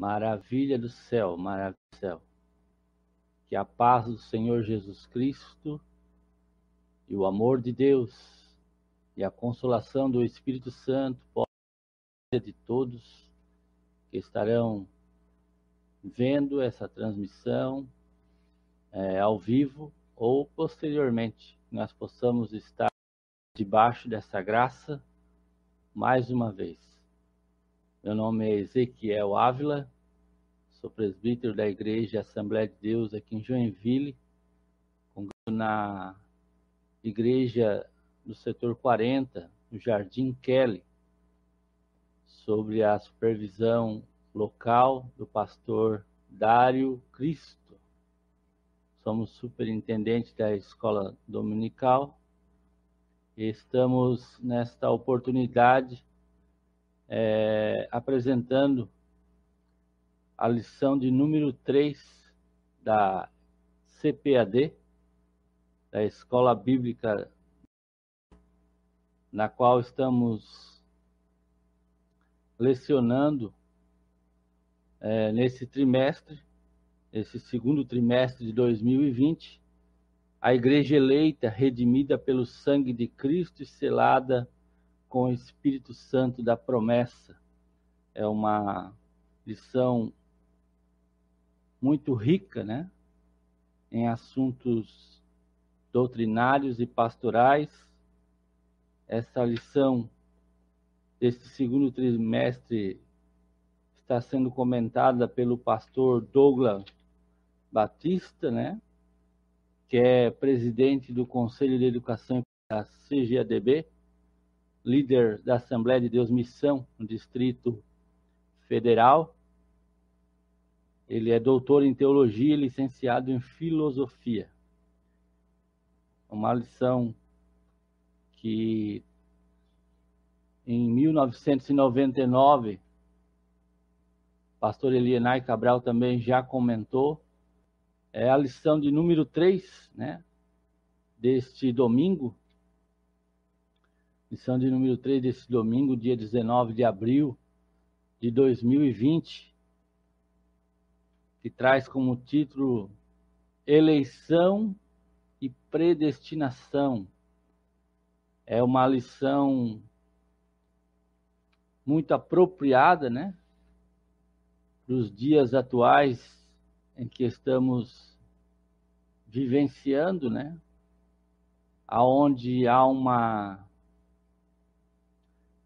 Maravilha do céu, maravilha do céu. Que a paz do Senhor Jesus Cristo e o amor de Deus e a consolação do Espírito Santo possam ser de todos que estarão vendo essa transmissão ao vivo ou posteriormente. Nós possamos estar debaixo dessa graça mais uma vez. Meu nome é Ezequiel Ávila, sou presbítero da Igreja Assembleia de Deus aqui em Joinville, na igreja do setor 40, no Jardim Kelly, sobre a supervisão local do pastor Dário Cristo. Somos superintendente da escola dominical e estamos nesta oportunidade apresentando a lição de número 3 da CPAD, da Escola Bíblica, na qual estamos lecionando nesse trimestre, esse segundo trimestre de 2020, a Igreja eleita, redimida pelo sangue de Cristo e selada com o Espírito Santo da promessa. É uma lição muito rica, né, em assuntos doutrinários e pastorais. Essa lição deste segundo trimestre está sendo comentada pelo pastor Douglas Batista, né, que é presidente do Conselho de Educação da CGADB, líder da Assembleia de Deus Missão no Distrito Federal. Ele é doutor em teologia e licenciado em filosofia. Uma lição que em 1999, pastor Elienay Cabral também já comentou, é a lição de número 3, né, deste domingo, lição de número 3 desse domingo, dia 19 de abril de 2020, que traz como título Eleição e Predestinação. É uma lição muito apropriada, né, para os dias atuais em que estamos vivenciando, né, aonde há uma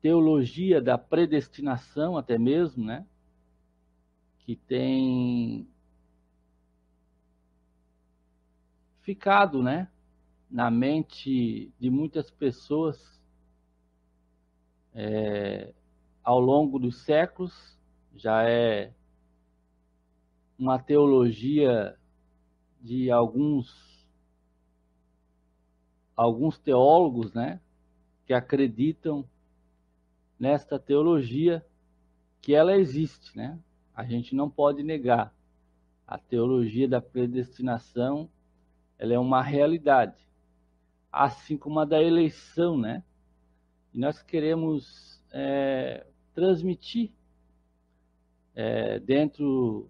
teologia da predestinação até mesmo, né, que tem ficado, né, na mente de muitas pessoas ao longo dos séculos. Já é uma teologia de alguns teólogos, né, que acreditam nesta teologia, que ela existe, né? A gente não pode negar. A teologia da predestinação, ela é uma realidade, assim como a da eleição, né? E nós queremos transmitir dentro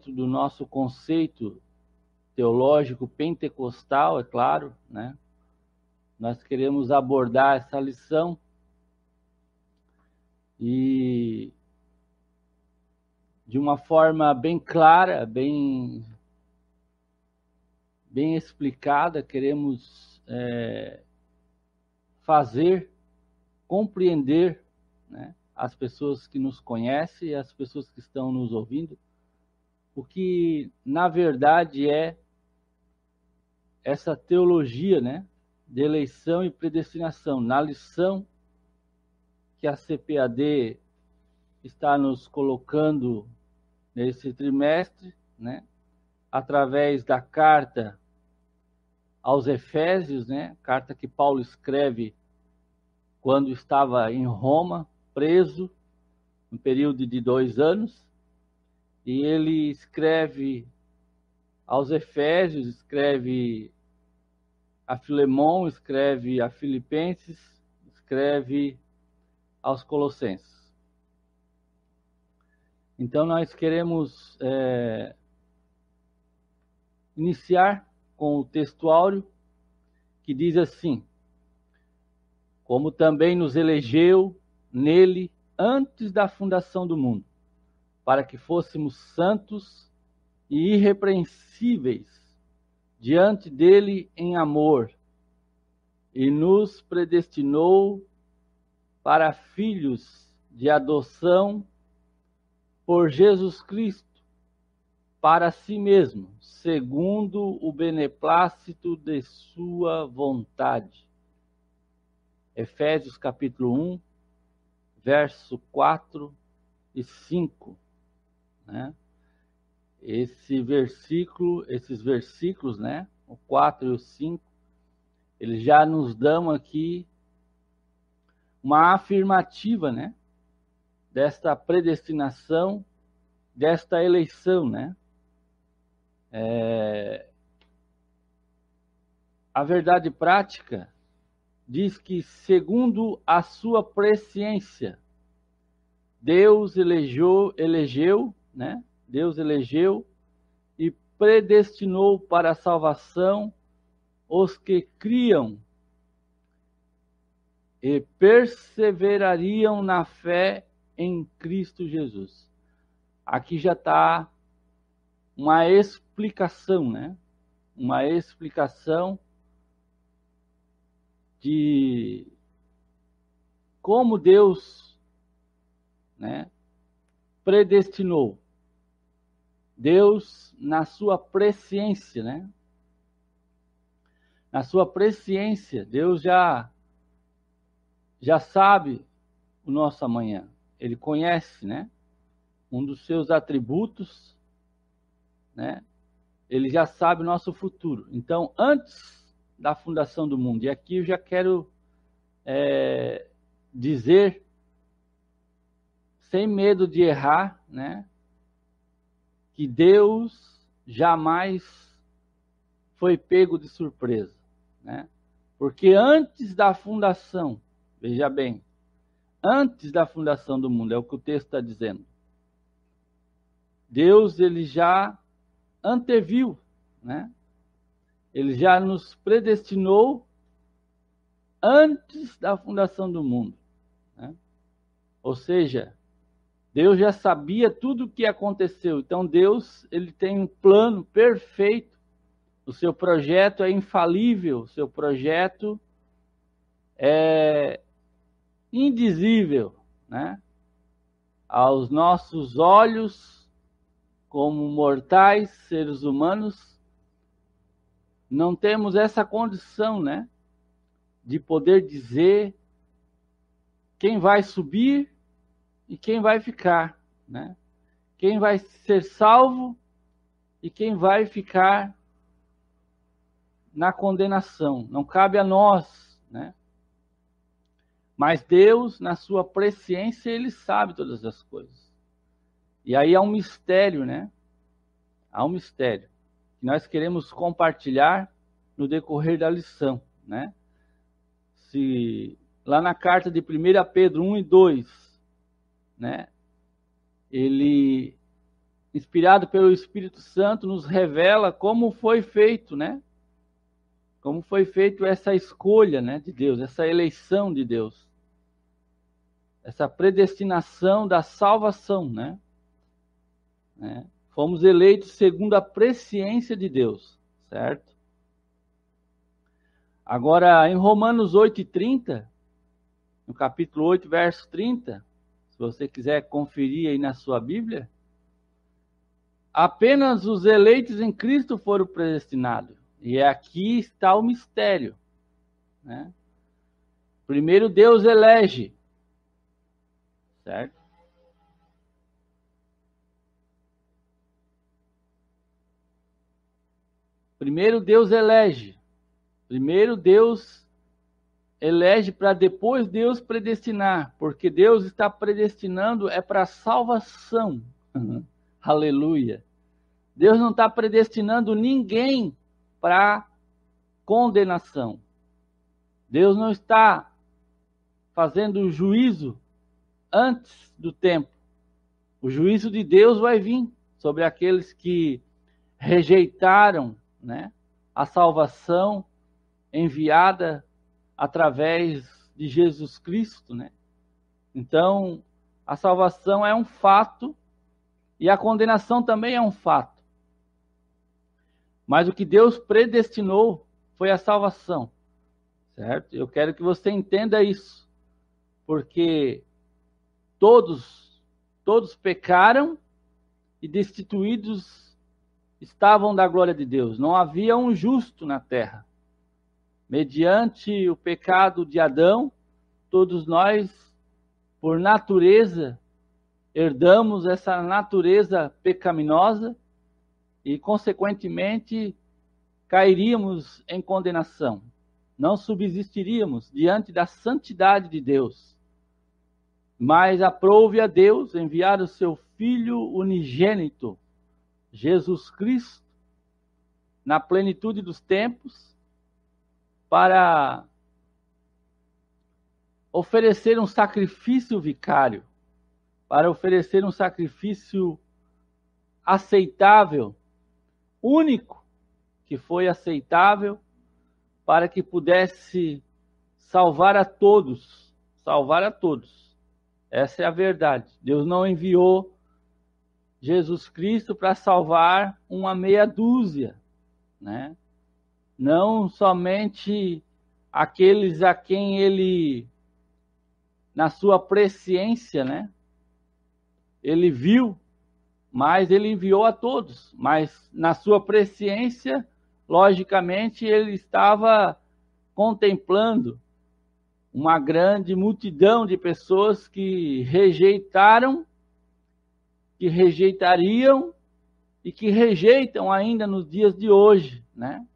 do nosso conceito teológico pentecostal, é claro, né? Nós queremos abordar essa lição e de uma forma bem clara, bem explicada, queremos fazer compreender, né, as pessoas que nos conhecem e as pessoas que estão nos ouvindo, o que na verdade é essa teologia, né, de eleição e predestinação. Na lição que a CPAD está nos colocando nesse trimestre, né, através da carta aos Efésios, né, carta que Paulo escreve quando estava em Roma, preso, um período de 2 anos, e ele escreve aos Efésios, escreve a Filemon, escreve a Filipenses, escreve aos Colossenses. Então nós queremos iniciar com o texto áureo que diz assim: como também nos elegeu nele antes da fundação do mundo, para que fôssemos santos e irrepreensíveis diante dele em amor, e nos predestinou para filhos de adoção por Jesus Cristo, para si mesmo, segundo o beneplácito de sua vontade. Efésios capítulo 1, verso 4 e 5. Né? Esses versículos, né? O 4 e o 5, eles já nos dão aqui uma afirmativa, né? Desta predestinação, desta eleição, né? A verdade prática diz que, segundo a sua presciência, Deus elegeu, né? Deus elegeu e predestinou para a salvação os que criam e perseverariam na fé em Cristo Jesus. Aqui já está uma explicação, né? Uma explicação de como Deus, né, predestinou. Deus, na sua presciência, né? Na sua presciência, Deus já sabe o nosso amanhã. Ele conhece, né? Um dos seus atributos, né? Ele já sabe o nosso futuro. Então, antes da fundação do mundo, e aqui eu já quero dizer, sem medo de errar, né? Que Deus jamais foi pego de surpresa, né? Porque antes da fundação, veja bem, antes da fundação do mundo, é o que o texto está dizendo, Deus, ele já anteviu, né? Ele já nos predestinou antes da fundação do mundo, né? Ou seja, Deus já sabia tudo o que aconteceu. Então Deus, ele tem um plano perfeito. O seu projeto é infalível, o seu projeto é indizível, né? Aos nossos olhos, como mortais, seres humanos, não temos essa condição, né? De poder dizer quem vai subir e quem vai ficar, né? Quem vai ser salvo e quem vai ficar na condenação. Não cabe a nós, né? Mas Deus, na sua presciência, ele sabe todas as coisas. E aí há um mistério, né? Há um mistério que nós queremos compartilhar no decorrer da lição, né? Lá na carta de 1 Pedro 1 e 2, né? Ele, inspirado pelo Espírito Santo, nos revela como foi feito, né? Como foi feito essa escolha, né, de Deus, essa eleição de Deus, essa predestinação da salvação, né? Fomos eleitos segundo a presciência de Deus, certo? Agora, em Romanos 8:30, no capítulo 8, verso 30, se você quiser conferir aí na sua Bíblia, apenas os eleitos em Cristo foram predestinados. E aqui está o mistério, né? Primeiro Deus elege, certo? Primeiro Deus elege. Primeiro Deus elege para depois Deus predestinar, porque Deus está predestinando é para salvação. Aleluia. Deus não está predestinando ninguém para condenação. Deus não está fazendo juízo antes do tempo. O juízo de Deus vai vir sobre aqueles que rejeitaram, né, a salvação enviada através de Jesus Cristo, né? Então, a salvação é um fato e a condenação também é um fato. Mas o que Deus predestinou foi a salvação, certo? Eu quero que você entenda isso, porque todos pecaram e destituídos estavam da glória de Deus. Não havia um justo na terra. Mediante o pecado de Adão, todos nós, por natureza, herdamos essa natureza pecaminosa e, consequentemente, cairíamos em condenação. Não subsistiríamos diante da santidade de Deus. Mas aprouve a Deus enviar o seu Filho unigênito, Jesus Cristo, na plenitude dos tempos, para oferecer um sacrifício vicário, para oferecer um sacrifício aceitável, único, que foi aceitável, para que pudesse salvar a todos, salvar a todos. Essa é a verdade. Deus não enviou Jesus Cristo para salvar uma meia dúzia, né? Não somente aqueles a quem ele, na sua presciência, né, ele viu, mas ele enviou a todos. Mas na sua presciência, logicamente, ele estava contemplando uma grande multidão de pessoas que rejeitaram, que rejeitariam e que rejeitam ainda nos dias de hoje, né?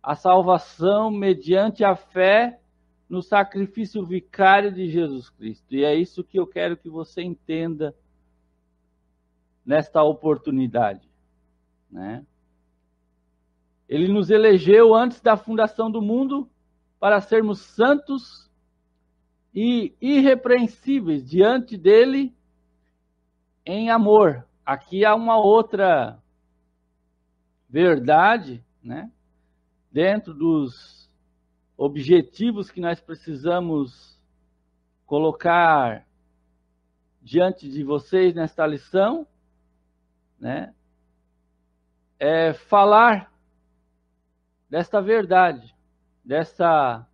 A salvação mediante a fé no sacrifício vicário de Jesus Cristo. E é isso que eu quero que você entenda nesta oportunidade, né? Ele nos elegeu antes da fundação do mundo para sermos santos e irrepreensíveis diante dele em amor. Aqui há uma outra verdade, né? Dentro dos objetivos que nós precisamos colocar diante de vocês nesta lição, né? É falar desta verdade, dessa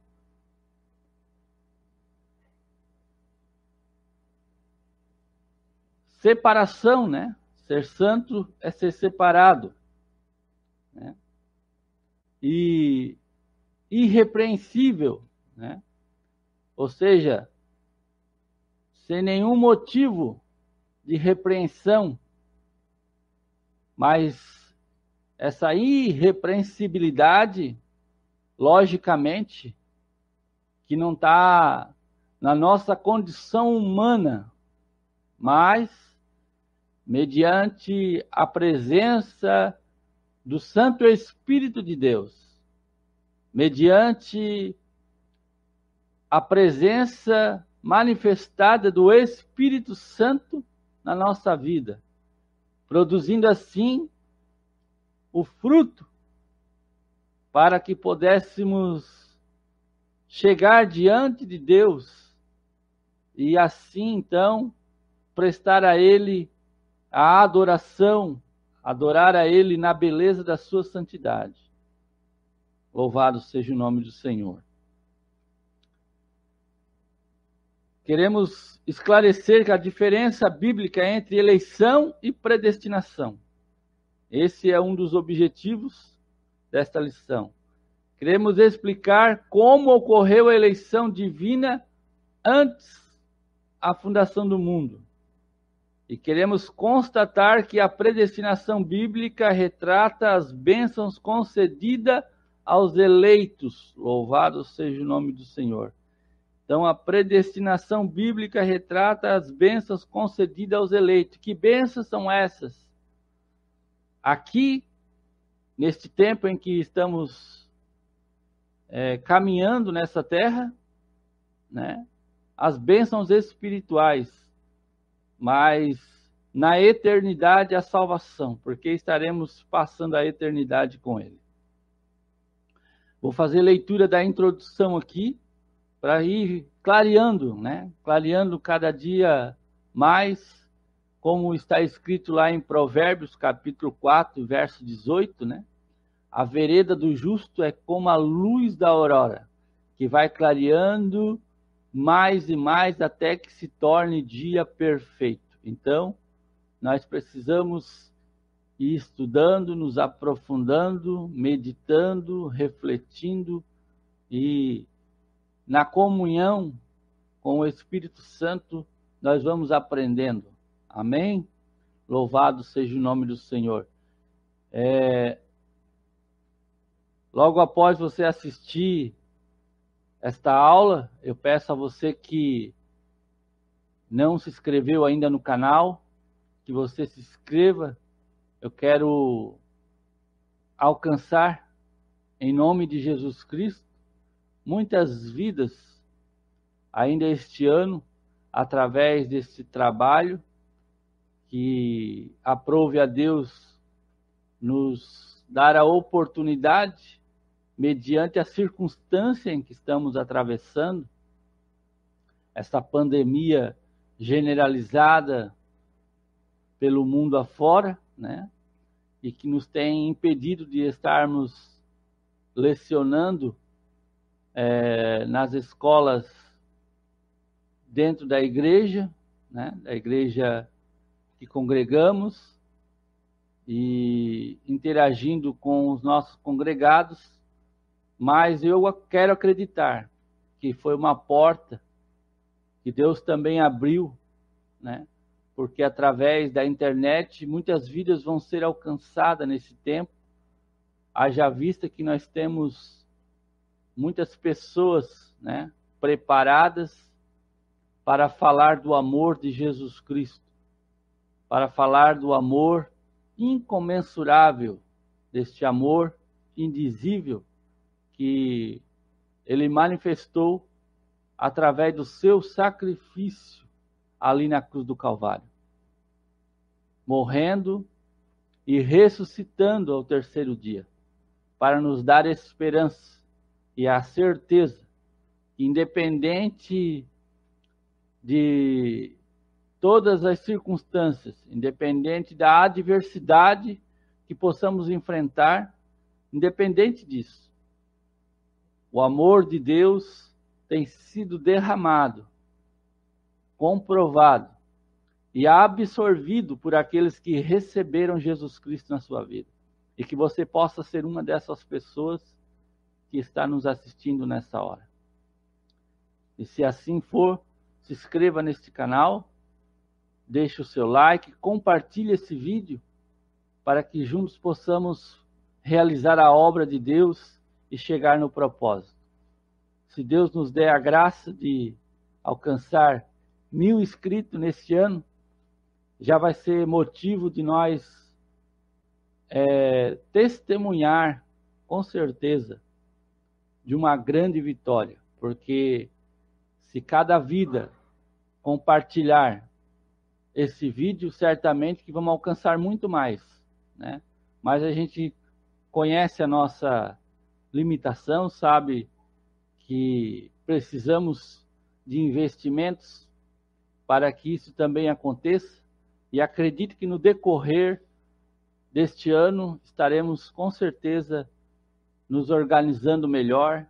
separação, né? Ser santo é ser separado, né? E irrepreensível, né? Ou seja, sem nenhum motivo de repreensão, mas essa irrepreensibilidade, logicamente, que não está na nossa condição humana, mas mediante a presença do Santo Espírito de Deus, mediante a presença manifestada do Espírito Santo na nossa vida, produzindo assim o fruto para que pudéssemos chegar diante de Deus e assim então prestar a Ele a adoração, adorar a Ele na beleza da sua santidade. Louvado seja o nome do Senhor. Queremos esclarecer que a diferença bíblica entre eleição e predestinação. Esse é um dos objetivos desta lição. Queremos explicar como ocorreu a eleição divina antes da fundação do mundo. E queremos constatar que a predestinação bíblica retrata as bênçãos concedidas aos eleitos. Louvado seja o nome do Senhor. Então, a predestinação bíblica retrata as bênçãos concedidas aos eleitos. Que bênçãos são essas? Aqui, neste tempo em que estamos caminhando nessa terra, né, as bênçãos espirituais, mas na eternidade a salvação, porque estaremos passando a eternidade com Ele. Vou fazer leitura da introdução aqui, para ir clareando, né? Clareando cada dia mais, como está escrito lá em Provérbios, capítulo 4, verso 18, né? A vereda do justo é como a luz da aurora, que vai clareando mais e mais até que se torne dia perfeito. Então, nós precisamos ir estudando, nos aprofundando, meditando, refletindo e na comunhão com o Espírito Santo nós vamos aprendendo. Amém? Louvado seja o nome do Senhor. Logo após você assistir esta aula, eu peço a você que não se inscreveu ainda no canal, que você se inscreva. Eu quero alcançar, em nome de Jesus Cristo, muitas vidas ainda este ano, através desse trabalho, que aprove a Deus nos dar a oportunidade, mediante a circunstância em que estamos atravessando, essa pandemia generalizada pelo mundo afora, né? E que nos tem impedido de estarmos lecionando nas escolas dentro da igreja, né? Da igreja que congregamos, e interagindo com os nossos congregados, mas eu quero acreditar que foi uma porta que Deus também abriu, né? Porque através da internet muitas vidas vão ser alcançadas nesse tempo, haja vista que nós temos muitas pessoas, né, preparadas para falar do amor de Jesus Cristo, para falar do amor incomensurável, deste amor indizível que Ele manifestou através do seu sacrifício ali na cruz do Calvário, morrendo e ressuscitando ao terceiro dia, para nos dar esperança e a certeza, independente de todas as circunstâncias, independente da adversidade que possamos enfrentar, independente disso, o amor de Deus tem sido derramado, comprovado e absorvido por aqueles que receberam Jesus Cristo na sua vida. E que você possa ser uma dessas pessoas que está nos assistindo nessa hora. E se assim for, se inscreva neste canal, deixe o seu like, compartilhe esse vídeo para que juntos possamos realizar a obra de Deus e chegar no propósito. Se Deus nos der a graça de alcançar 1000 inscritos neste ano, já vai ser motivo de nós testemunhar, com certeza, de uma grande vitória. Porque se cada vida compartilhar esse vídeo, certamente que vamos alcançar muito mais, né? Mas a gente conhece a nossa limitação, sabe que precisamos de investimentos para que isso também aconteça, e acredito que no decorrer deste ano estaremos com certeza nos organizando melhor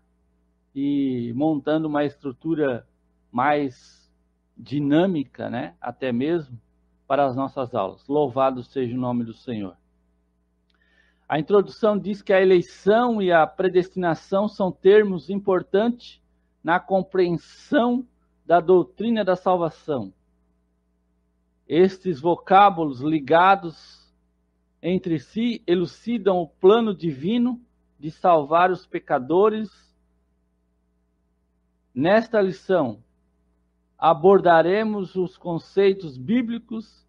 e montando uma estrutura mais dinâmica, né? Até mesmo para as nossas aulas. Louvado seja o nome do Senhor. A introdução diz que a eleição e a predestinação são termos importantes na compreensão da doutrina da salvação. Estes vocábulos ligados entre si elucidam o plano divino de salvar os pecadores. Nesta lição, abordaremos os conceitos bíblicos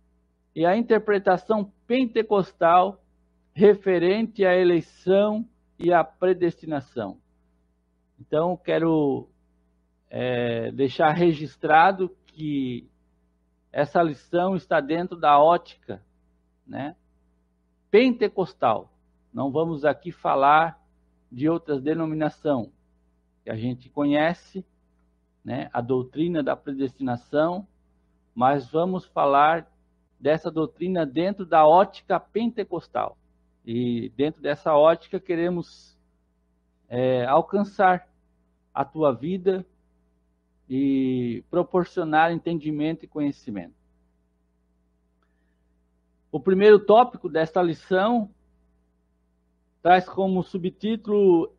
e a interpretação pentecostal referente à eleição e à predestinação. Então, quero deixar registrado que essa lição está dentro da ótica, né, pentecostal. Não vamos aqui falar de outras denominações que a gente conhece, né, a doutrina da predestinação, mas vamos falar dessa doutrina dentro da ótica pentecostal. E dentro dessa ótica queremos alcançar a tua vida e proporcionar entendimento e conhecimento. O primeiro tópico desta lição traz como subtítulo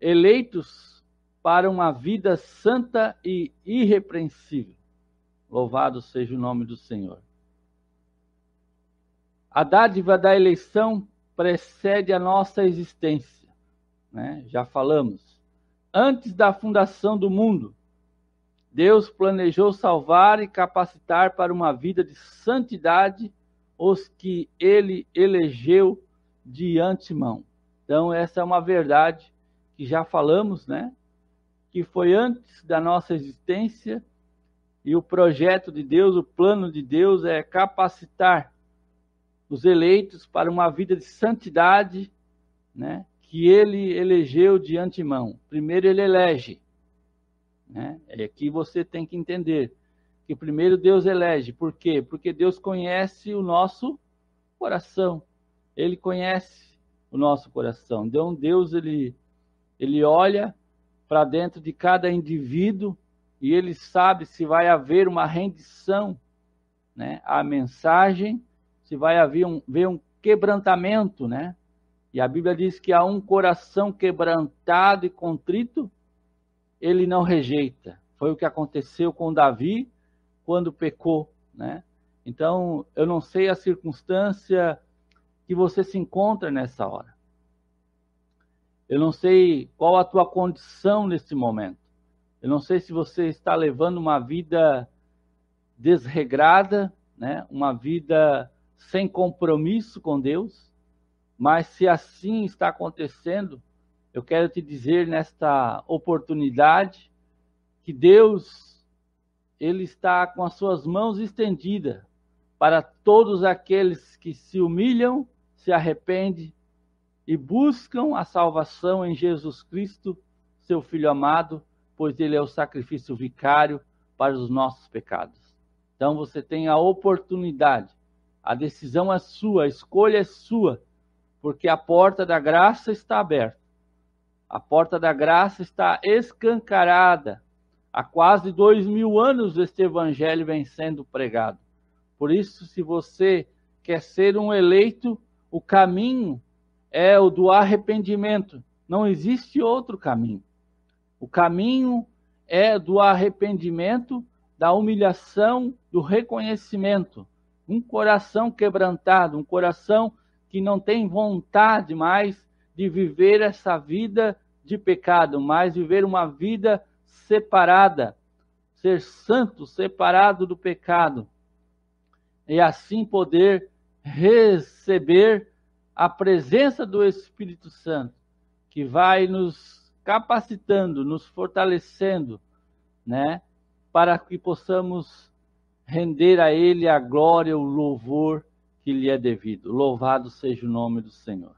Eleitos para uma vida santa e irrepreensível. Louvado seja o nome do Senhor. A dádiva da eleição precede a nossa existência, né? Já falamos. Antes da fundação do mundo, Deus planejou salvar e capacitar para uma vida de santidade os que Ele elegeu de antemão. Então, essa é uma verdade que já falamos, né? Que foi antes da nossa existência, e o projeto de Deus, o plano de Deus é capacitar os eleitos para uma vida de santidade, né, que Ele elegeu de antemão. Primeiro Ele elege, né? É que você tem que entender que primeiro Deus elege. Por quê? Porque Deus conhece o nosso coração. Ele conhece o nosso coração. Então Deus ele olha para dentro de cada indivíduo e Ele sabe se vai haver uma rendição, né, à mensagem, se vai haver um quebrantamento, né? E a Bíblia diz que há um coração quebrantado e contrito, Ele não rejeita. Foi o que aconteceu com Davi quando pecou, né? Então, eu não sei a circunstância que você se encontra nessa hora. Eu não sei qual a tua condição nesse momento. Eu não sei se você está levando uma vida desregrada, né? Uma vida sem compromisso com Deus. Mas se assim está acontecendo, eu quero te dizer nesta oportunidade que Deus, Ele está com as suas mãos estendidas para todos aqueles que se humilham, se arrependem e buscam a salvação em Jesus Cristo, seu Filho amado, pois Ele é o sacrifício vicário para os nossos pecados. Então você tem a oportunidade, a decisão é sua, a escolha é sua, porque a porta da graça está aberta. A porta da graça está escancarada. Há quase 2000 anos este evangelho vem sendo pregado. Por isso, se você quer ser um eleito, o caminho é o do arrependimento. Não existe outro caminho. O caminho é do arrependimento, da humilhação, do reconhecimento. Um coração quebrantado, um coração que não tem vontade mais de viver essa vida de pecado, mas viver uma vida separada, ser santo, separado do pecado, e assim poder receber a presença do Espírito Santo, que vai nos capacitando, nos fortalecendo, né, para que possamos render a Ele a glória, o louvor que lhe é devido. Louvado seja o nome do Senhor.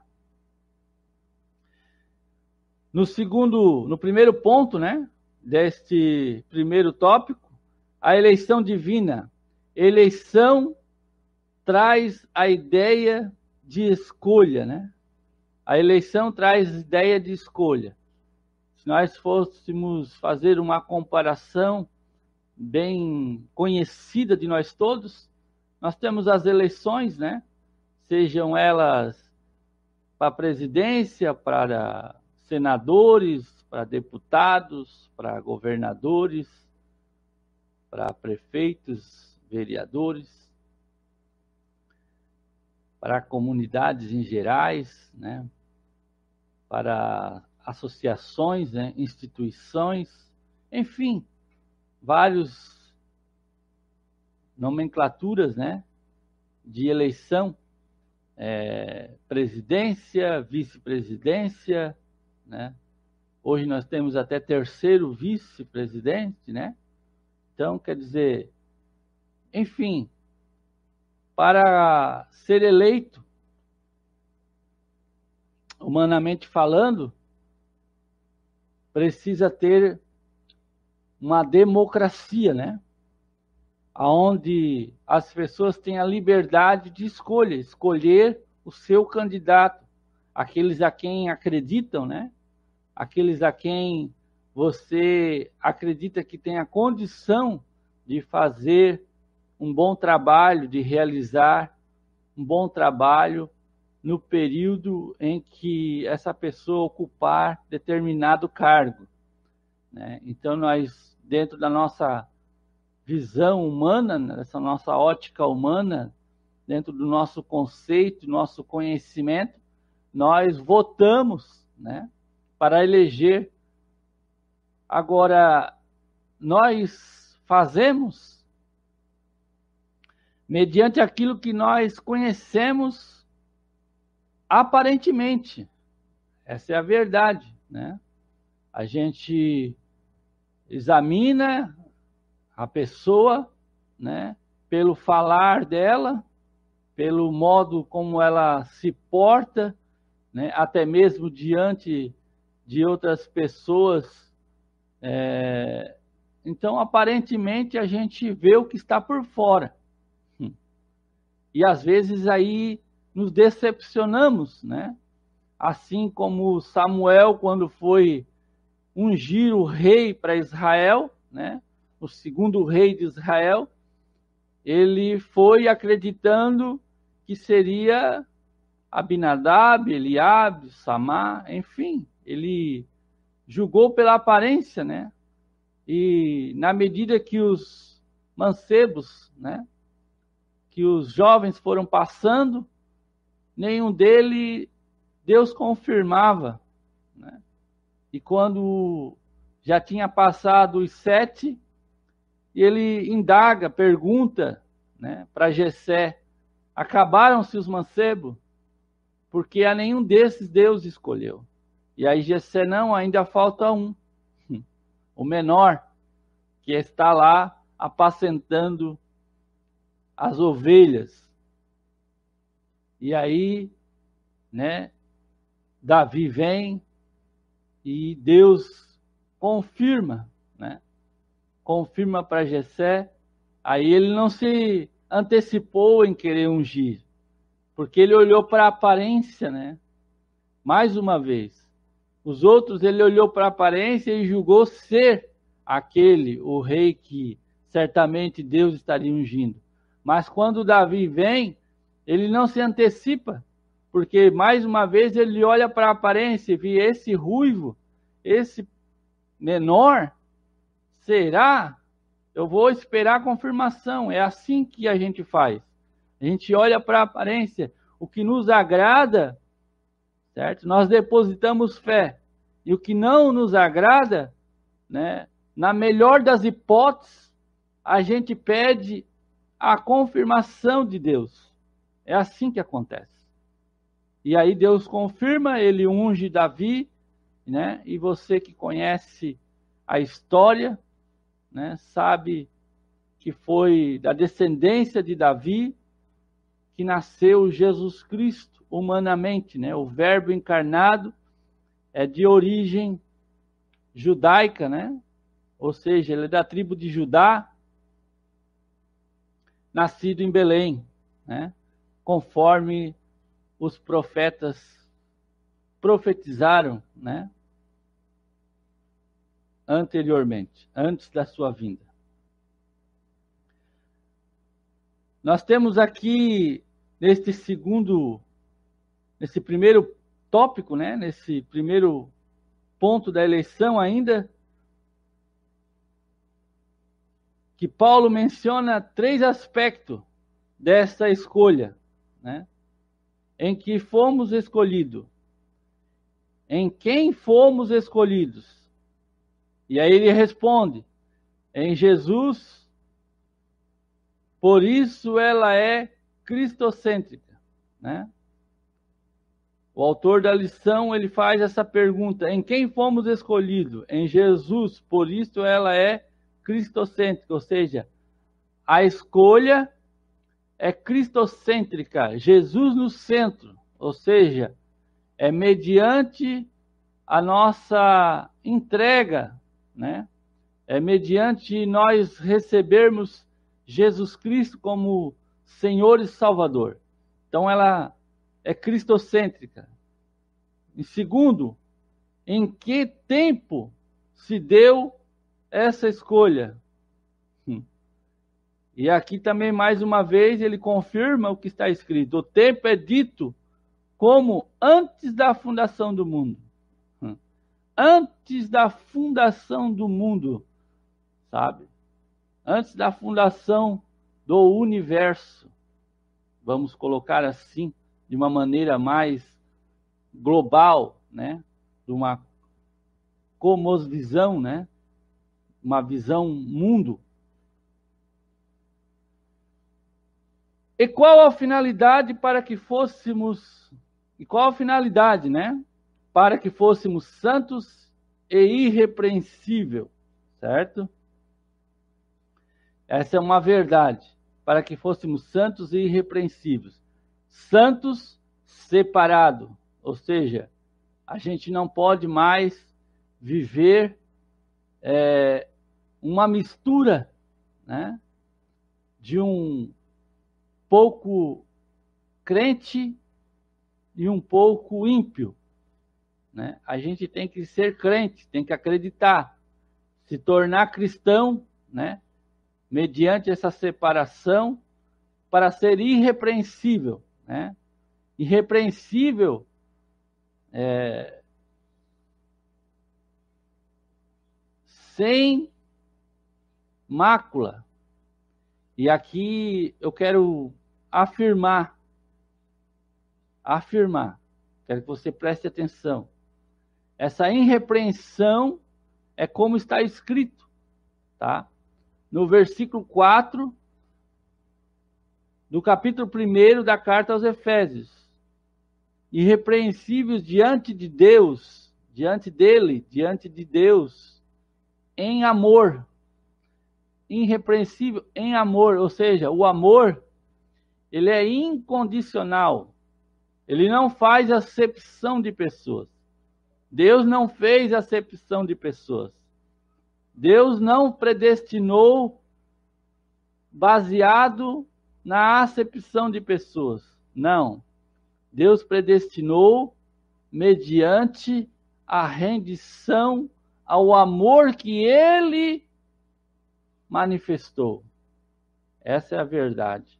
No primeiro ponto, né, deste primeiro tópico, a eleição divina. Eleição traz a ideia de escolha, né? A eleição traz a ideia de escolha. Se nós fôssemos fazer uma comparação bem conhecida de nós todos, nós temos as eleições, né? Sejam elas para presidência, para senadores, para deputados, para governadores, para prefeitos, vereadores, para comunidades em gerais, né? Para associações, né? Instituições, enfim, vários nomenclaturas, né, de eleição, presidência, vice-presidência, né? Hoje nós temos até terceiro vice-presidente, né? Então, quer dizer, enfim, para ser eleito, humanamente falando, precisa ter uma democracia, né? Onde as pessoas têm a liberdade de escolher o seu candidato, aqueles a quem acreditam, né? Aqueles a quem você acredita que tem a condição de fazer um bom trabalho, de realizar um bom trabalho no período em que essa pessoa ocupar determinado cargo, né? Então, nós, dentro da nossa visão humana, nessa nossa ótica humana, dentro do nosso conceito, nosso conhecimento, nós votamos, né, para eleger. Agora, nós fazemos mediante aquilo que nós conhecemos aparentemente. Essa é a verdade, né? A gente examina a pessoa, né, pelo falar dela, pelo modo como ela se porta, né, até mesmo diante de outras pessoas. Então, aparentemente, a gente vê o que está por fora. E, às vezes, aí nos decepcionamos, né? Assim como Samuel, quando foi ungir o rei para Israel, né? O segundo rei de Israel, ele foi acreditando que seria Abinadab, Eliabe, Samá, enfim, ele julgou pela aparência, né? E na medida que os mancebos, né, que os jovens foram passando, nenhum deles Deus confirmava, né? E quando já tinha passado os 7, ele indaga, pergunta, né, para Jessé: acabaram-se os mancebos? Porque a nenhum desses Deus escolheu. E aí Jessé: não, ainda falta um, o menor, que está lá apacentando as ovelhas. E aí, né, Davi vem e Deus confirma, né? Confirma para Jessé. Aí ele não se antecipou em querer ungir, porque ele olhou para a aparência, né? Mais uma vez. Os outros ele olhou para a aparência e julgou ser aquele, o rei que certamente Deus estaria ungindo. Mas quando Davi vem, ele não se antecipa, porque mais uma vez ele olha para a aparência e vê esse ruivo, esse menor, será? Eu vou esperar a confirmação. É assim que a gente faz. A gente olha para a aparência, o que nos agrada, certo? Nós depositamos fé. E o que não nos agrada, né, na melhor das hipóteses, a gente pede a confirmação de Deus. É assim que acontece. E aí Deus confirma, ele unge Davi, né? E você que conhece a história, né, sabe que foi da descendência de Davi que nasceu Jesus Cristo humanamente, né? O Verbo encarnado é de origem judaica, né? Ou seja, ele é da tribo de Judá, nascido em Belém, né? Conforme os profetas profetizaram, né, anteriormente, antes da sua vinda. Nós temos aqui, nesse primeiro tópico, né, nesse primeiro ponto da eleição ainda, que Paulo menciona 3 aspectos dessa escolha, né, em que fomos escolhidos. Em quem fomos escolhidos? E aí ele responde: em Jesus, por isso ela é cristocêntrica, né? O autor da lição, ele faz essa pergunta: em quem fomos escolhidos? Em Jesus, por isso ela é cristocêntrica, ou seja, a escolha é cristocêntrica, Jesus no centro, ou seja, é mediante a nossa entrega, né? É mediante nós recebermos Jesus Cristo como Senhor e Salvador. Então ela é cristocêntrica. Em segundo, em que tempo se deu essa escolha? E aqui também, mais uma vez, ele confirma o que está escrito. O tempo é dito como antes da fundação do mundo. Antes da fundação do mundo, sabe? Antes da fundação do universo. Vamos colocar assim, de uma maneira mais global, né? De uma cosmovisão, né? Uma visão mundo. E qual a finalidade para que fôssemos... E qual a finalidade, né? Para que fôssemos santos e irrepreensível, certo? Essa é uma verdade. Para que fôssemos santos e irrepreensíveis. Santos separado, ou seja, a gente não pode mais viver uma mistura, né? De um pouco crente e um pouco ímpio, né? A gente tem que ser crente, tem que acreditar, se tornar cristão, né? Mediante essa separação, para ser irrepreensível, né? Irrepreensível sem mácula. E aqui eu quero afirmar, quero que você preste atenção. Essa irrepreensão é como está escrito, tá? No versículo 4 do capítulo 1 da carta aos Efésios. Irrepreensíveis diante de Deus, diante de Deus, em amor. Irrepreensível em amor, ou seja, o amor, ele é incondicional. Ele não faz acepção de pessoas. Deus não fez acepção de pessoas. Deus não predestinou baseado na acepção de pessoas. Não. Deus predestinou mediante a rendição ao amor que Ele manifestou. Essa é a verdade.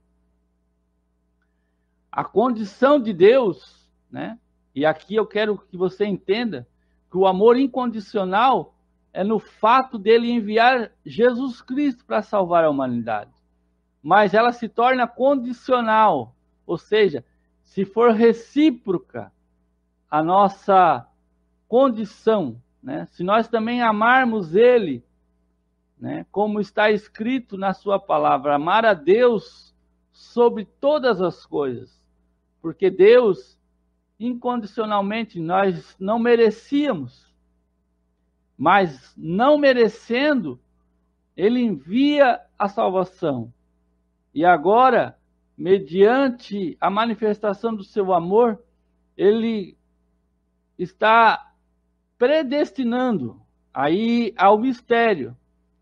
A condição de Deus, né? E aqui eu quero que você entenda que o amor incondicional é no fato dele enviar Jesus Cristo para salvar a humanidade. Mas ela se torna condicional, ou seja, se for recíproca a nossa condição, né? Se nós também amarmos Ele, né? Como está escrito na sua palavra, amar a Deus sobre todas as coisas, porque Deus, incondicionalmente, nós não merecíamos, mas não merecendo, Ele envia a salvação. E agora, mediante a manifestação do seu amor, Ele está predestinando aí ao mistério.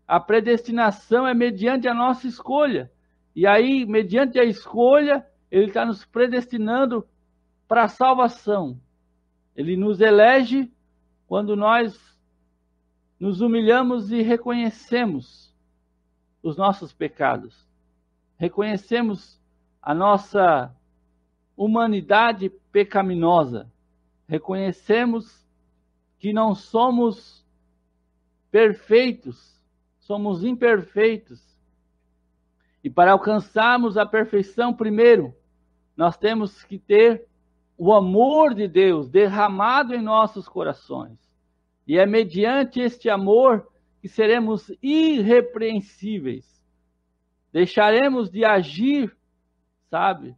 A predestinação é mediante a nossa escolha. E aí, mediante a escolha, Ele está nos predestinando para a salvação. Ele nos elege quando nós nos humilhamos e reconhecemos os nossos pecados. Reconhecemos a nossa humanidade pecaminosa. Reconhecemos que não somos perfeitos, somos imperfeitos. E para alcançarmos a perfeição, primeiro, nós temos que ter o amor de Deus derramado em nossos corações. E é mediante este amor que seremos irrepreensíveis. Deixaremos de agir, sabe,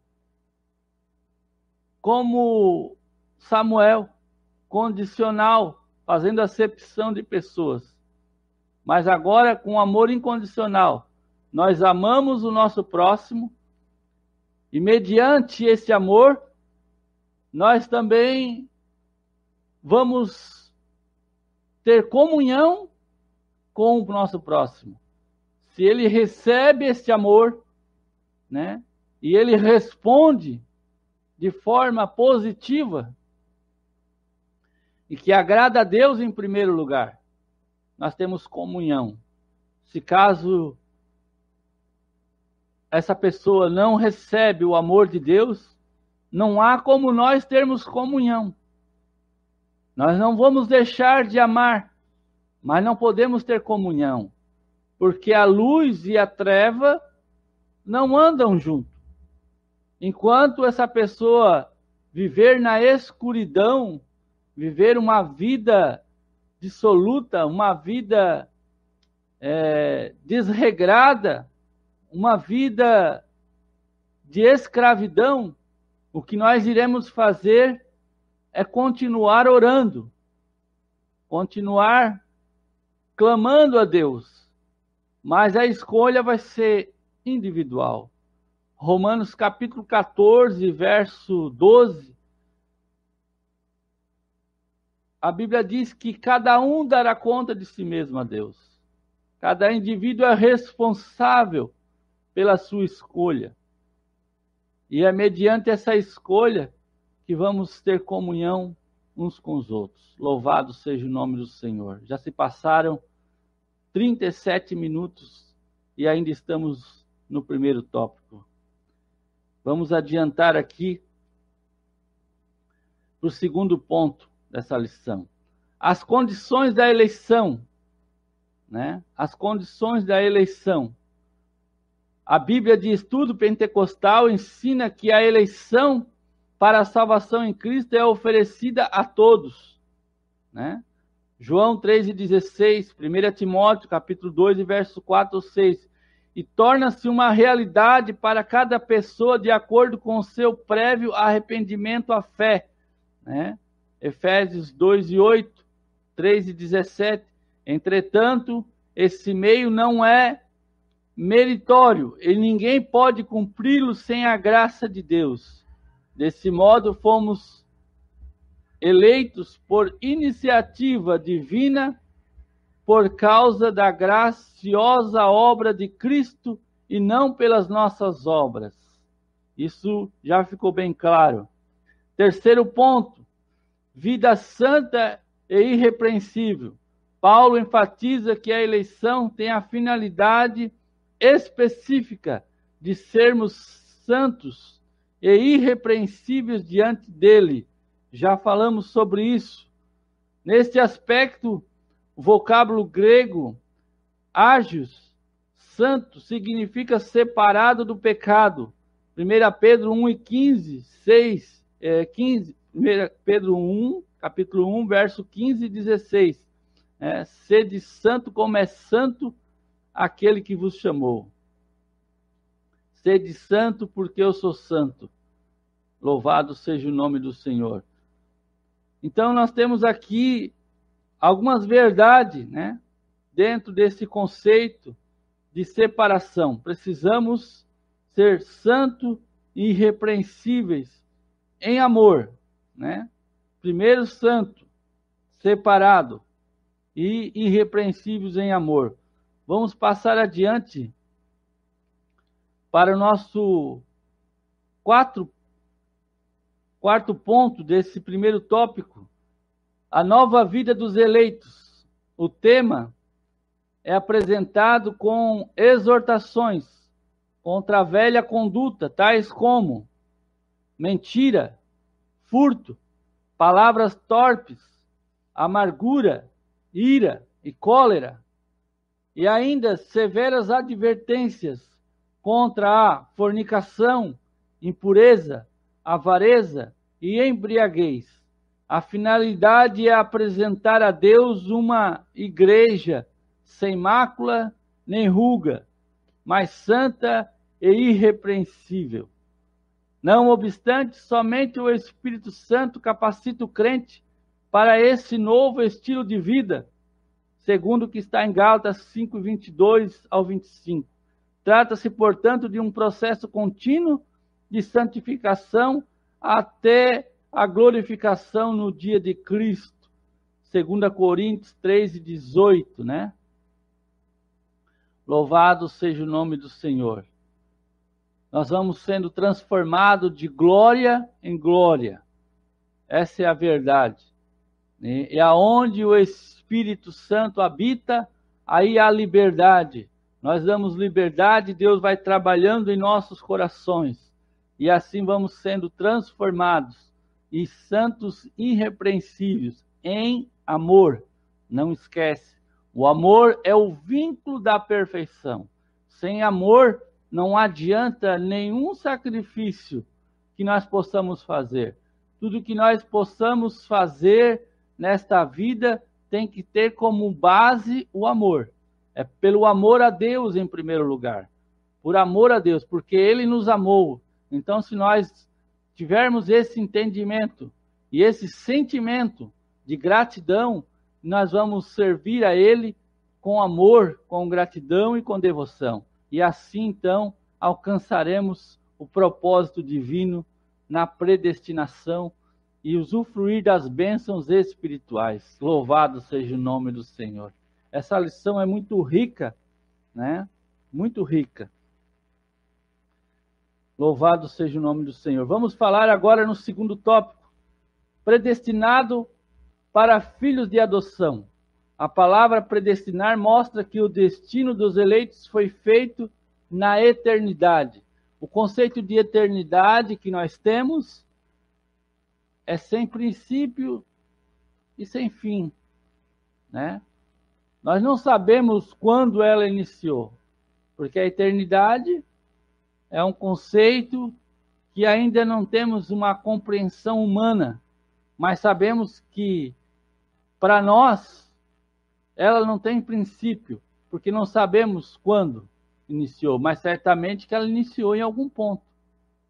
como Samuel, condicional, fazendo acepção de pessoas. Mas agora com amor incondicional. nós amamos o nosso próximo e, mediante esse amor, nós também vamos ter comunhão com o nosso próximo. Se ele recebe esse amor, né, e ele responde de forma positiva e que agrada a Deus em primeiro lugar, nós temos comunhão. Se caso essa pessoa não recebe o amor de Deus, não há como nós termos comunhão. Nós não vamos deixar de amar, mas não podemos ter comunhão, porque a luz e a treva não andam juntos. Enquanto essa pessoa viver na escuridão, viver uma vida dissoluta, uma vida desregrada, uma vida de escravidão, o que nós iremos fazer é continuar orando, continuar clamando a Deus, mas a escolha vai ser individual. Romanos capítulo 14, verso 12, a Bíblia diz que cada um dará conta de si mesmo a Deus. Cada indivíduo é responsável pela sua escolha. E é mediante essa escolha que vamos ter comunhão uns com os outros. Louvado seja o nome do Senhor. Já se passaram 37 minutos e ainda estamos no primeiro tópico. Vamos adiantar aqui para o segundo ponto dessa lição. As condições da eleição, né? As condições da eleição. A Bíblia de Estudo Pentecostal ensina que a eleição para a salvação em Cristo é oferecida a todos, né? João 3,16, 1 Timóteo capítulo 2, verso 4 ou 6. E torna-se uma realidade para cada pessoa de acordo com o seu prévio arrependimento à fé, né? Efésios 2:8, 3:17. Entretanto, esse meio não é meritório e ninguém pode cumpri-lo sem a graça de Deus. Desse modo, fomos eleitos por iniciativa divina por causa da graciosa obra de Cristo e não pelas nossas obras. Isso já ficou bem claro. Terceiro ponto, vida santa e irrepreensível. Paulo enfatiza que a eleição tem a finalidade específica de sermos santos e irrepreensíveis diante dele. Já falamos sobre isso. Neste aspecto, o vocábulo grego ágios, santo, significa separado do pecado. 1 Pedro 1:15, 15, 1 Pedro 1, capítulo 1, verso 15 e 16. Sede santo como é santo aquele que vos chamou. Sede santo porque eu sou santo. Louvado seja o nome do Senhor. Então nós temos aqui algumas verdades, né, dentro desse conceito de separação. Precisamos ser santos e irrepreensíveis em amor, né? Primeiro santo, separado e irrepreensíveis em amor. Vamos passar adiante para o nosso quarto ponto desse primeiro tópico, a nova vida dos eleitos. O tema é apresentado com exortações contra a velha conduta, tais como mentira, furto, palavras torpes, amargura, ira e cólera, e ainda severas advertências contra a fornicação, impureza, avareza e embriaguez. A finalidade é apresentar a Deus uma igreja sem mácula nem ruga, mas santa e irrepreensível. Não obstante, somente o Espírito Santo capacita o crente para esse novo estilo de vida, segundo o que está em Gálatas 5:22 ao 25. Trata-se, portanto, de um processo contínuo de santificação até a glorificação no dia de Cristo. 2 Coríntios 3:18, né? Louvado seja o nome do Senhor. Nós vamos sendo transformados de glória em glória. Essa é a verdade. E aonde o Espírito Santo habita, aí há liberdade. Nós damos liberdade, Deus vai trabalhando em nossos corações. E assim vamos sendo transformados e santos irrepreensíveis em amor. Não esquece, o amor é o vínculo da perfeição. Sem amor, não adianta nenhum sacrifício que nós possamos fazer. Tudo que nós possamos fazer nesta vida tem que ter como base o amor. É pelo amor a Deus em primeiro lugar. Por amor a Deus, porque Ele nos amou. Então, se nós tivermos esse entendimento e esse sentimento de gratidão, nós vamos servir a Ele com amor, com gratidão e com devoção. E assim, então, alcançaremos o propósito divino na predestinação e usufruir das bênçãos espirituais. Louvado seja o nome do Senhor. Essa lição é muito rica, né? Muito rica. Louvado seja o nome do Senhor. Vamos falar agora no segundo tópico. Predestinado para filhos de adoção. A palavra predestinar mostra que o destino dos eleitos foi feito na eternidade. O conceito de eternidade que nós temos é sem princípio e sem fim, né? Nós não sabemos quando ela iniciou, porque a eternidade é um conceito que ainda não temos uma compreensão humana, mas sabemos que, para nós, ela não tem princípio, porque não sabemos quando iniciou, mas certamente que ela iniciou em algum ponto,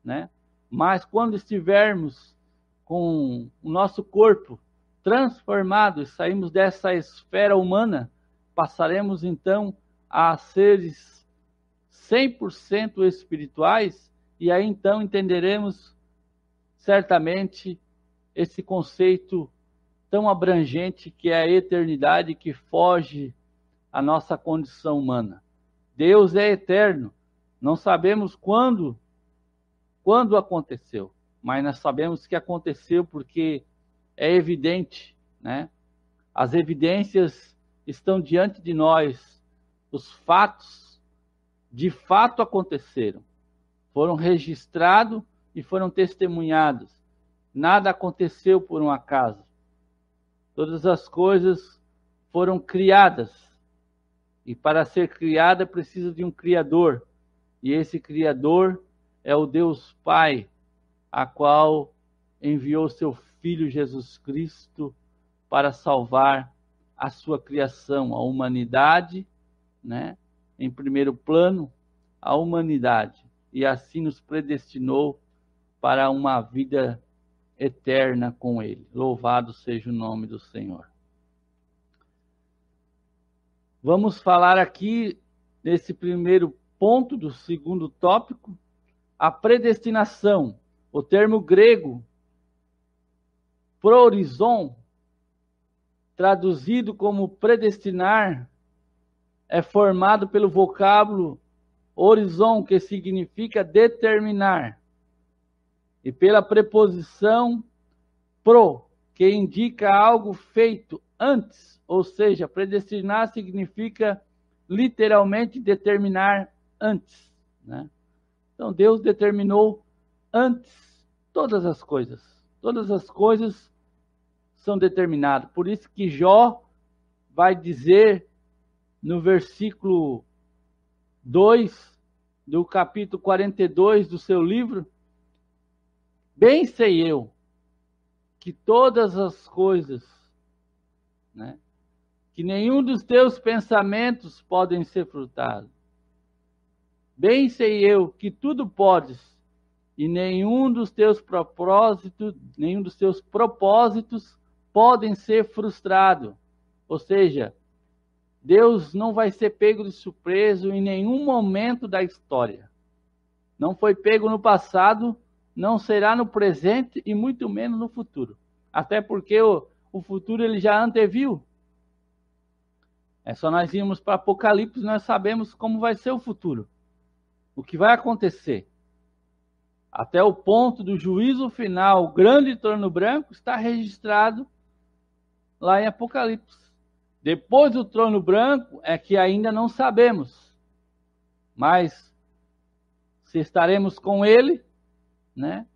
né? Mas quando estivermos com o nosso corpo transformado e saímos dessa esfera humana, passaremos então a seres 100% espirituais, e aí então entenderemos certamente esse conceito tão abrangente que é a eternidade, que foge à nossa condição humana. Deus é eterno, não sabemos quando aconteceu, mas nós sabemos que aconteceu porque é evidente, né? As evidências estão diante de nós, os fatos de fato aconteceram, foram registrados e foram testemunhados. Nada aconteceu por um acaso. Todas as coisas foram criadas. E para ser criada precisa de um Criador. E esse Criador é o Deus Pai, a qual enviou seu Filho Jesus Cristo para salvar a sua criação, a humanidade, né? Em primeiro plano, a humanidade. E assim nos predestinou para uma vida eterna com Ele. Louvado seja o nome do Senhor. Vamos falar aqui, nesse primeiro ponto do segundo tópico, a predestinação. O termo grego, proorison, traduzido como predestinar, é formado pelo vocábulo horizon, que significa determinar, e pela preposição pro, que indica algo feito antes, ou seja, predestinar significa literalmente determinar antes, né? Então Deus determinou antes todas as coisas são determinadas. Por isso que Jó vai dizer no versículo 2 do capítulo 42 do seu livro: bem sei eu que todas as coisas, né, que nenhum dos teus pensamentos podem ser frutados. Bem sei eu que tudo podes, e nenhum dos teus propósitos podem ser frustrados. Ou seja, Deus não vai ser pego de surpresa em nenhum momento da história. Não foi pego no passado, não será no presente e muito menos no futuro. Até porque o futuro ele já anteviu. É só nós irmos para Apocalipse, nós sabemos como vai ser o futuro. O que vai acontecer. Até o ponto do juízo final, o grande trono branco, está registrado lá em Apocalipse. Depois do trono branco é que ainda não sabemos. Mas se estaremos com ele, né?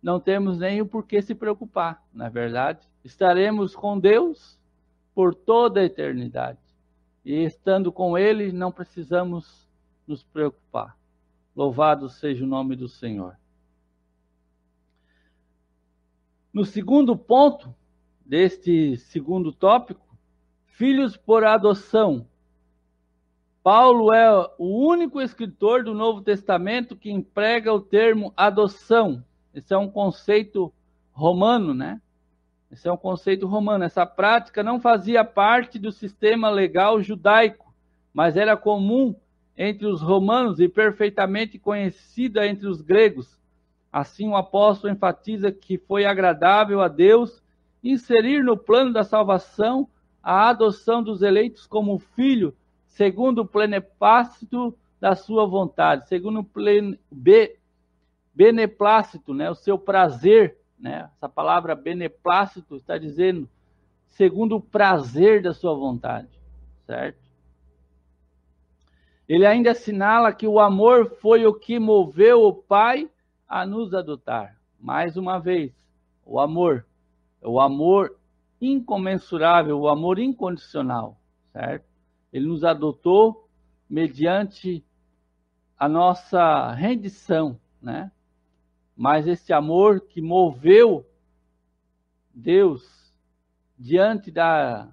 Não temos nem o porquê se preocupar, na verdade. Estaremos com Deus por toda a eternidade. E estando com ele, não precisamos nos preocupar. Louvado seja o nome do Senhor. No segundo ponto deste segundo tópico, filhos por adoção. Paulo é o único escritor do Novo Testamento que emprega o termo adoção. Esse é um conceito romano, né? Esse é um conceito romano. Essa prática não fazia parte do sistema legal judaico, mas era comum entre os romanos e perfeitamente conhecida entre os gregos. Assim, o apóstolo enfatiza que foi agradável a Deus inserir no plano da salvação a adoção dos eleitos como filho, segundo o beneplácito da sua vontade, segundo o beneplácito, né, o seu prazer, né? Essa palavra beneplácito está dizendo segundo o prazer da sua vontade, certo? Ele ainda assinala que o amor foi o que moveu o Pai a nos adotar. Mais uma vez, o amor incomensurável, o amor incondicional, certo? Ele nos adotou mediante a nossa rendição, né? Mas esse amor que moveu Deus diante da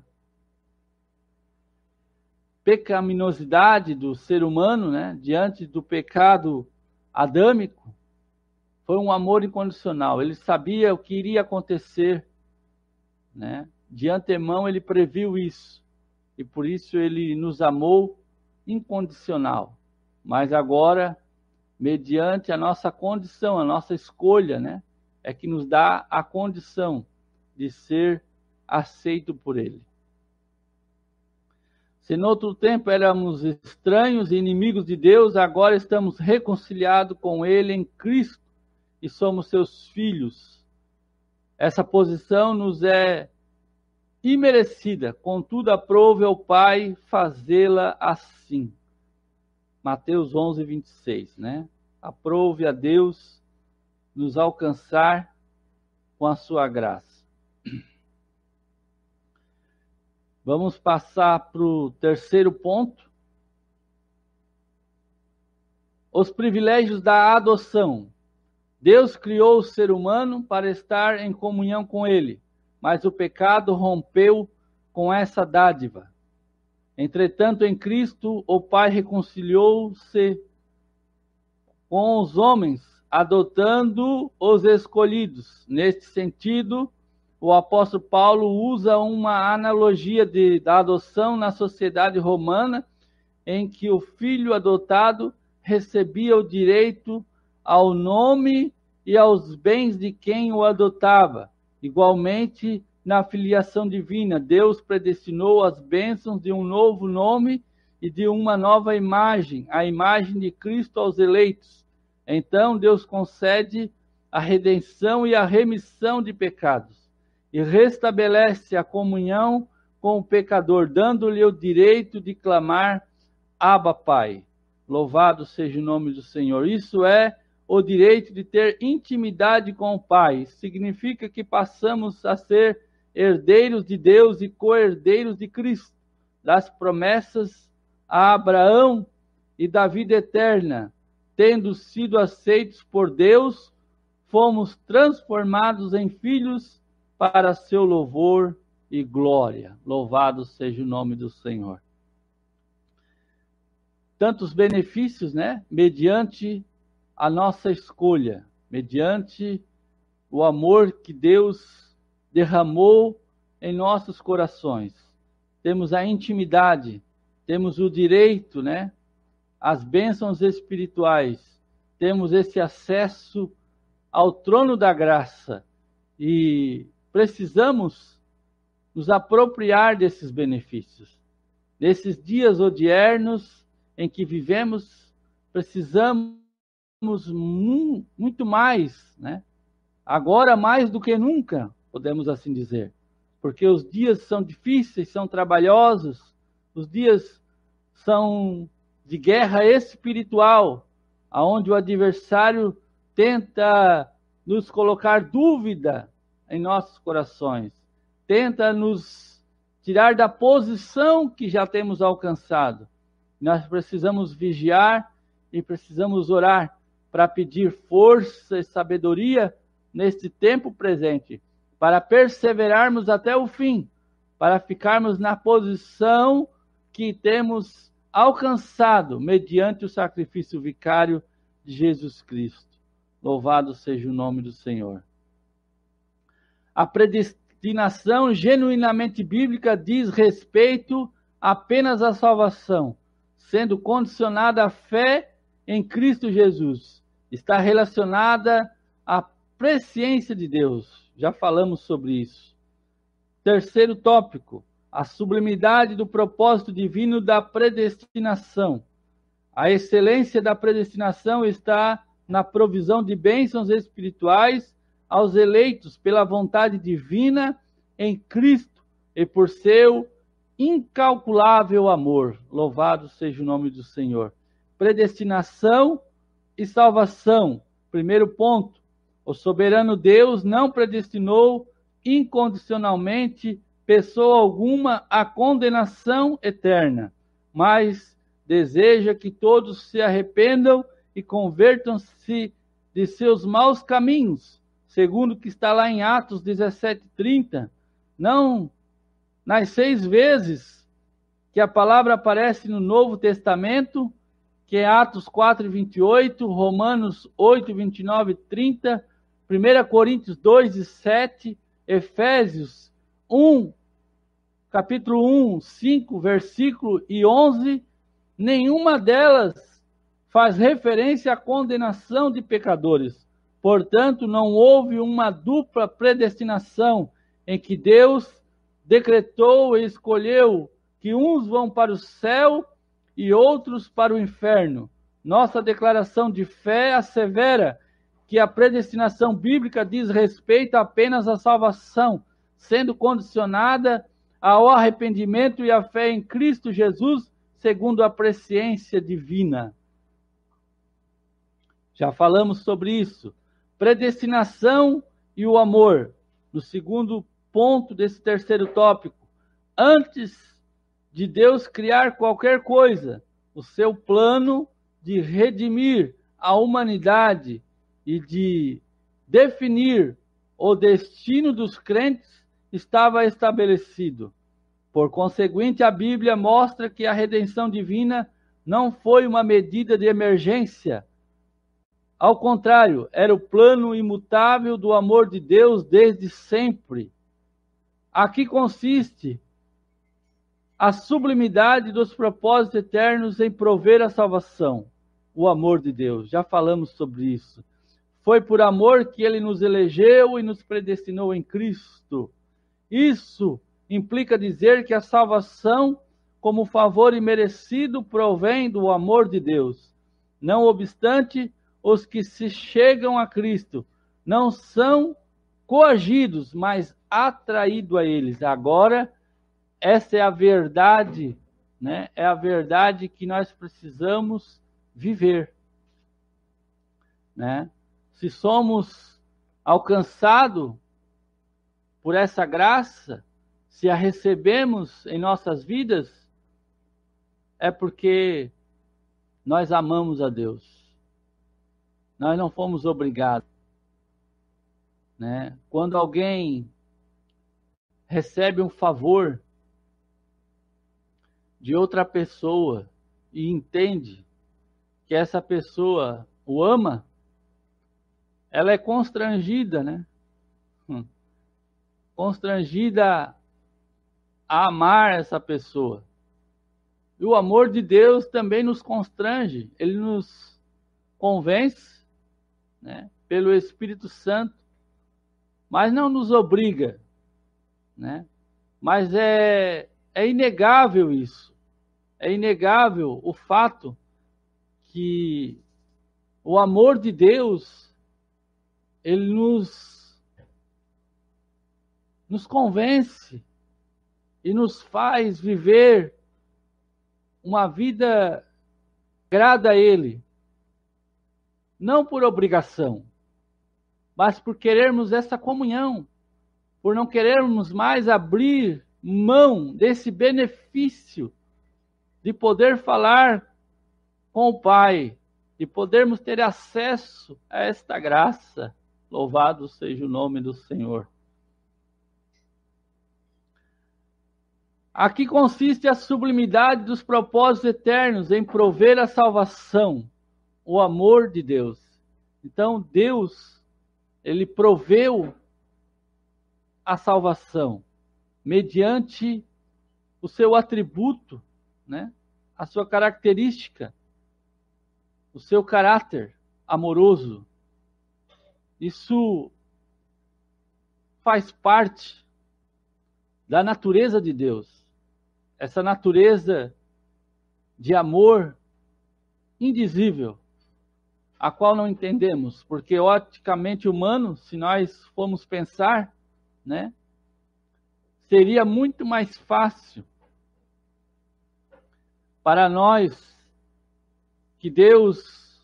pecaminosidade do ser humano, né? Diante do pecado adâmico, foi um amor incondicional. Ele sabia o que iria acontecer, né? De antemão ele previu isso. E por isso ele nos amou incondicional. Mas agora, mediante a nossa condição, a nossa escolha, né? É que nos dá a condição de ser aceito por ele. Se no outro tempo éramos estranhos e inimigos de Deus, agora estamos reconciliados com ele em Cristo e somos seus filhos. Essa posição nos é imerecida, contudo aprove ao Pai fazê-la assim. Mateus 11, 26, né? Aprove a Deus nos alcançar com a sua graça. Vamos passar para o terceiro ponto. Os privilégios da adoção. Deus criou o ser humano para estar em comunhão com ele, mas o pecado rompeu com essa dádiva. Entretanto, em Cristo, o Pai reconciliou-se com os homens, adotando os escolhidos. Neste sentido, o apóstolo Paulo usa uma analogia da adoção na sociedade romana, em que o filho adotado recebia o direito ao nome e aos bens de quem o adotava. Igualmente, na filiação divina, Deus predestinou as bênçãos de um novo nome e de uma nova imagem, a imagem de Cristo aos eleitos. Então, Deus concede a redenção e a remissão de pecados e restabelece a comunhão com o pecador, dando-lhe o direito de clamar Abba, Pai. Louvado seja o nome do Senhor. Isso é o direito de ter intimidade com o Pai. Significa que passamos a ser herdeiros de Deus e co-herdeiros de Cristo, das promessas a Abraão e da vida eterna. Tendo sido aceitos por Deus, fomos transformados em filhos para seu louvor e glória. Louvado seja o nome do Senhor. Tantos benefícios, né? Mediante a nossa escolha, mediante o amor que Deus derramou em nossos corações. temos a intimidade, temos o direito, né, às bênçãos espirituais, temos esse acesso ao trono da graça e precisamos nos apropriar desses benefícios. Nesses dias odiernos em que vivemos, precisamos muito mais, né? Agora mais do que nunca, podemos assim dizer, porque os dias são difíceis, são trabalhosos, os dias são de guerra espiritual, aonde o adversário tenta nos colocar dúvida em nossos corações, tenta nos tirar da posição que já temos alcançado. Nós precisamos vigiar e precisamos orar para pedir força e sabedoria neste tempo presente, para perseverarmos até o fim, para ficarmos na posição que temos alcançado mediante o sacrifício vicário de Jesus Cristo. Louvado seja o nome do Senhor. A predestinação genuinamente bíblica diz respeito apenas à salvação, sendo condicionada à fé em Cristo Jesus. Está relacionada à presciência de Deus. Já falamos sobre isso. Terceiro tópico, a sublimidade do propósito divino da predestinação. A excelência da predestinação está na provisão de bênçãos espirituais aos eleitos pela vontade divina em Cristo e por seu incalculável amor. Louvado seja o nome do Senhor. Predestinação e salvação. Primeiro ponto, o soberano Deus não predestinou incondicionalmente pessoa alguma à condenação eterna, mas deseja que todos se arrependam e convertam-se de seus maus caminhos, segundo o que está lá em Atos 17:30. Não nas 6 vezes que a palavra aparece no Novo Testamento, que é Atos 4:28, Romanos 8:29 e 30, 1 Coríntios 2:7, Efésios 1, capítulo 1, 5, versículo e 11, nenhuma delas faz referência à condenação de pecadores. Portanto, não houve uma dupla predestinação em que Deus decretou e escolheu que uns vão para o céu e outros para o inferno. Nossa declaração de fé assevera que a predestinação bíblica diz respeito apenas à salvação, sendo condicionada ao arrependimento e à fé em Cristo Jesus, segundo a presciência divina. Já falamos sobre isso. Predestinação e o amor. No segundo ponto desse terceiro tópico. Antes de Deus criar qualquer coisa, o seu plano de redimir a humanidade e de definir o destino dos crentes estava estabelecido. Por conseguinte, a Bíblia mostra que a redenção divina não foi uma medida de emergência. Ao contrário, era o plano imutável do amor de Deus desde sempre. Aqui consiste a sublimidade dos propósitos eternos em prover a salvação, o amor de Deus. Já falamos sobre isso. Foi por amor que ele nos elegeu e nos predestinou em Cristo. Isso implica dizer que a salvação, como favor imerecido, provém do amor de Deus. Não obstante, os que se chegam a Cristo não são coagidos, mas atraídos a eles. Agora, essa é a verdade, né? É a verdade que nós precisamos viver, né? Se somos alcançados por essa graça, se a recebemos em nossas vidas, é porque nós amamos a Deus. Nós não fomos obrigados, né? Quando alguém recebe um favor de outra pessoa e entende que essa pessoa o ama, ela é constrangida, né? Constrangida a amar essa pessoa. E o amor de Deus também nos constrange, ele nos convence, né, pelo Espírito Santo, mas não nos obriga, né? Mas é inegável isso. É inegável o fato que o amor de Deus, ele nos convence e nos faz viver uma vida grata a Ele. Não por obrigação, mas por querermos essa comunhão, por não querermos mais abrir mão desse benefício de poder falar com o Pai, de podermos ter acesso a esta graça. Louvado seja o nome do Senhor. Aqui consiste a sublimidade dos propósitos eternos em prover a salvação, o amor de Deus. Então, Deus, ele proveu a salvação mediante o seu atributo, né? A sua característica, o seu caráter amoroso. Isso faz parte da natureza de Deus. Essa natureza de amor indizível, a qual não entendemos, porque oticamente humano, se nós formos pensar, né, seria muito mais fácil para nós que Deus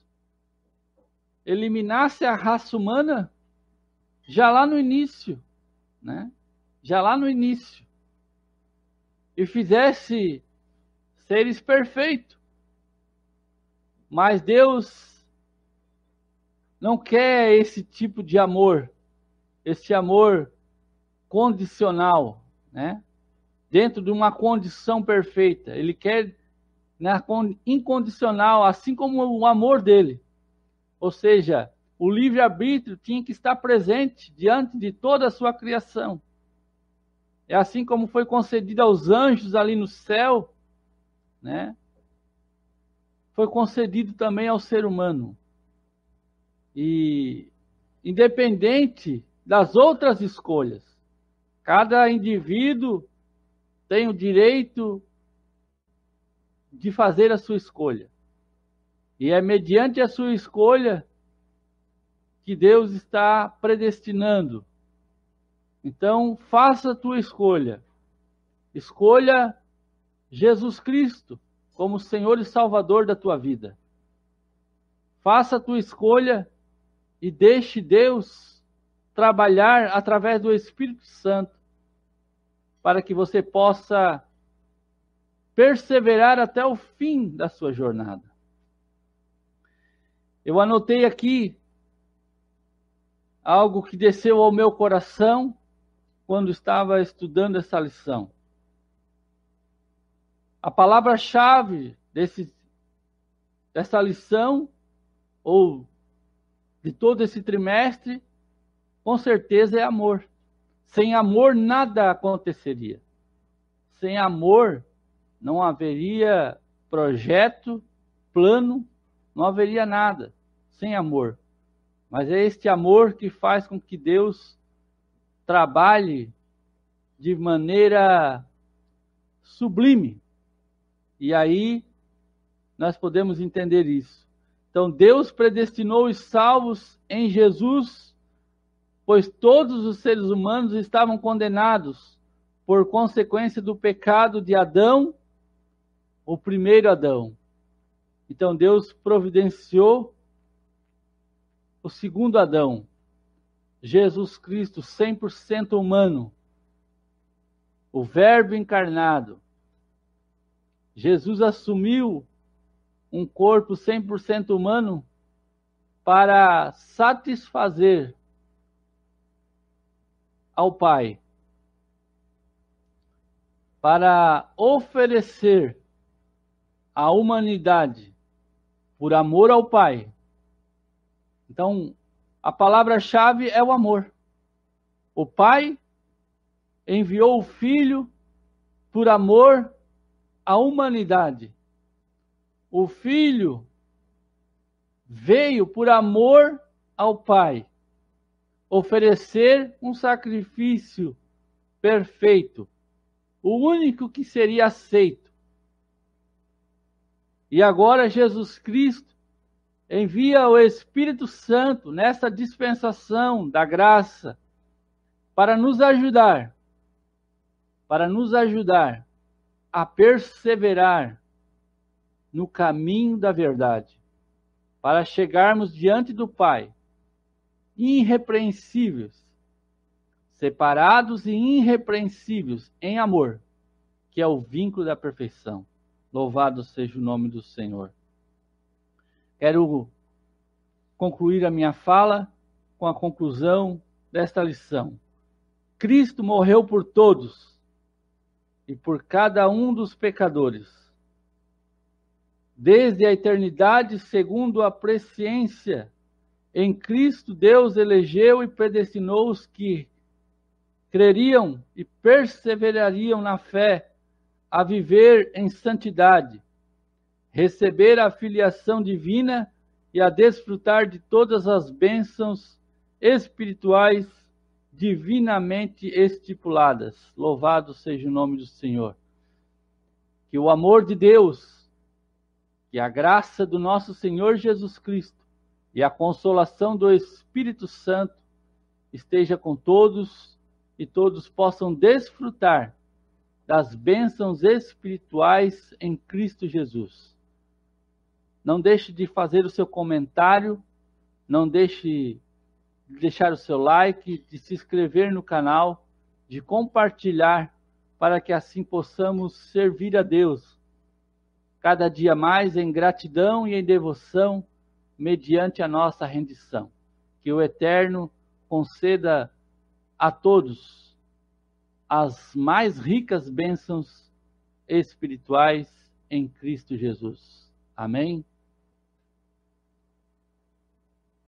eliminasse a raça humana já lá no início, né? Já lá no início. E fizesse seres perfeitos. Mas Deus não quer esse tipo de amor, esse amor condicional, né? Dentro de uma condição perfeita. Ele quer incondicional, assim como o amor dele. Ou seja, o livre-arbítrio tinha que estar presente diante de toda a sua criação. É assim como foi concedido aos anjos ali no céu, né? Foi concedido também ao ser humano. E independente das outras escolhas, cada indivíduo tem o direito de fazer a sua escolha. E é mediante a sua escolha que Deus está predestinando. Então, faça a tua escolha. Escolha Jesus Cristo como Senhor e Salvador da tua vida. Faça a tua escolha e deixe Deus trabalhar através do Espírito Santo para que você possa perseverar até o fim da sua jornada. Eu anotei aqui algo que desceu ao meu coração quando estava estudando essa lição. A palavra-chave dessa lição, ou de todo esse trimestre, com certeza é amor. Sem amor nada aconteceria. Sem amor não haveria projeto, plano, não haveria nada. Sem amor. Mas é este amor que faz com que Deus trabalhe de maneira sublime. E aí nós podemos entender isso. Então Deus predestinou os salvos em Jesus, pois todos os seres humanos estavam condenados por consequência do pecado de Adão, o primeiro Adão. Então Deus providenciou o segundo Adão, Jesus Cristo, 100% humano, o Verbo encarnado. Jesus assumiu um corpo 100% humano para satisfazer ao Pai, para oferecer à humanidade, por amor ao Pai. Então, a palavra-chave é o amor. O Pai enviou o Filho por amor à humanidade. O Filho veio por amor ao Pai, oferecer um sacrifício perfeito, o único que seria aceito. E agora Jesus Cristo envia o Espírito Santo nessa dispensação da graça para nos ajudar a perseverar no caminho da verdade, para chegarmos diante do Pai, irrepreensíveis, separados e irrepreensíveis em amor, que é o vínculo da perfeição. Louvado seja o nome do Senhor. Quero concluir a minha fala com a conclusão desta lição. Cristo morreu por todos e por cada um dos pecadores. Desde a eternidade, segundo a presciência, em Cristo Deus elegeu e predestinou os que creriam e perseverariam na fé, a viver em santidade, receber a filiação divina e a desfrutar de todas as bênçãos espirituais divinamente estipuladas. Louvado seja o nome do Senhor. Que o amor de Deus, que a graça do nosso Senhor Jesus Cristo e a consolação do Espírito Santo esteja com todos e todos possam desfrutar das bênçãos espirituais em Cristo Jesus. Não deixe de fazer o seu comentário, não deixe de deixar o seu like, de se inscrever no canal, de compartilhar, para que assim possamos servir a Deus cada dia mais em gratidão e em devoção, mediante a nossa rendição. Que o Eterno conceda a todos as mais ricas bênçãos espirituais em Cristo Jesus. Amém?